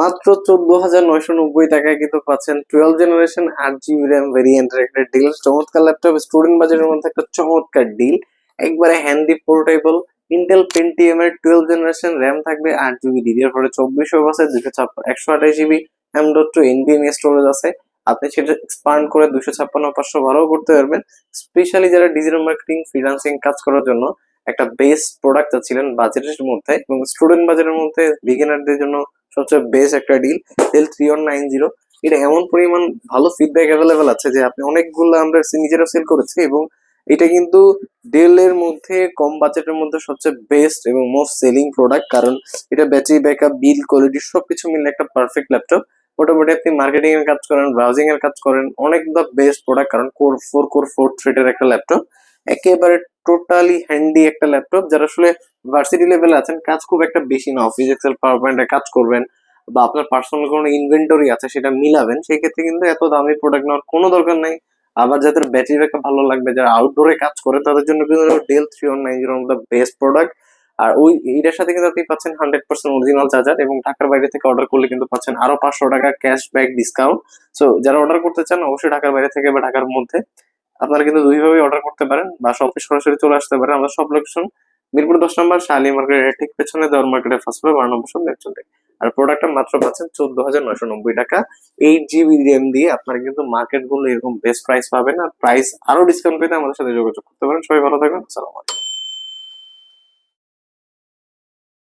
মাত্র 14,990 টাকায় কিন্তু পাচ্ছেন 12 জেনারেশন 8 GB র্যাম ভেরিয়েন্টের একটা ডিল। চমৎকার ল্যাপটপ, স্টুডেন্ট বাজেটের মধ্যে একটা চমৎকার ডিল, একবারে হ্যান্ডি পোর্টেবল। ইন্টেল পেন্টিয়াম এর 12 জেনারেশন র্যাম থাকবে, 8 GB DDR4 2400 আছে, 228 GB M.2 NVMe স্টোরেজ আছে। আপনি সেটা এক্সপান্ড করে 256 512 করতে পারবেন। স্পেশালি যারা ডিজিটাল মার্কেটিং ফ্রিল্যান্সিং কাজ করার জন্য একটা বেস্ট প্রোডাক্ট চাচ্ছিলেন বাজেটের মধ্যে এবং স্টুডেন্ট বাজেটের মধ্যে বিগিনারদের জন্য সবচেয়ে বেস্ট একটা ডিল ডেল 3190। এটা এমন পরিমাণ ভালো ফিডব্যাক অ্যাভেলেবেল আছে যে আপনি অনেকগুলো আমরা নিজেরা সেল করেছি এবং এটা কিন্তু ডেল এর মধ্যে কম বাজেটের মধ্যে সবচেয়ে বেস্ট এবং মোস্ট সেলিং প্রোডাক্ট, কারণ এটা ব্যাটারি ব্যাকআপ, বিল কোয়ালিটি সবকিছু মিলে একটা পারফেক্ট ল্যাপটপ। মোটামুটি আপনি মার্কেটিং এর কাজ করেন, ব্রাউজিং এর কাজ করেন, অনেক দা বেস্ট প্রোডাক্ট, কারণ কোর 4 থ্রেডের একটা ল্যাপটপ, একেবারে টোটালি হ্যান্ডি একটা ল্যাপটপ। যারা আসলে ভার্সিটি লেভেলে আছেন, কাজ খুব একটা বেশি না, অফিস এক্সেল পাওয়ার পয়েন্টে কাজ করবেন বা আপনার পার্সোনাল কোনো ইনভেন্টরি আছে সেটা মিলাবেন, সেই ক্ষেত্রে কিন্তু এত দামি প্রোডাক্ট নেওয়ার কোনো দরকার নাই। আবার যাদের ব্যাটারি ব্যাকআপ ভালো লাগবে, যারা আউটডোরে কাজ করে, তাদের জন্য কিন্তু ডেল 3190 বেস্ট প্রোডাক্ট। আর ওই এটার সাথে কিন্তু আপনি পাচ্ছেন 100% অরিজিনাল চার্জার এবং ঢাকার বাইরে থেকে অর্ডার করলে কিন্তু পাচ্ছেন আরো 500 টাকা ক্যাশব্যাক ডিসকাউন্ট। সো যারা অর্ডার করতে চান অবশ্যই ঢাকার বাইরে থেকে বা ঢাকার মধ্যে আপনারা কিন্তু দুইভাবে অর্ডার করতে পারেন বা শপে সরাসরি চলে আসতে পারেন। আমরা সব লোকেশন মিরপুর 10 নম্বর শালি মার্কেটের ঠিক পেছনে দেওয়ার মার্কেটের ফার্স্ট ফ্লোর 12 নম্বর সব দেখছেন। আর প্রোডাক্টটা মাত্র পাচ্ছেন 14,990 টাকা। 8 GB র্যাম দিয়ে আপনারা কিন্তু মার্কেট গুলো এরকম বেস্ট প্রাইস পাবেন, আর প্রাইস আরো ডিসকাউন্ট পেতে আমাদের সাথে যোগাযোগ করতে পারেন। সবাই ভালো থাকবেন, আসসালামু আলাইকুম।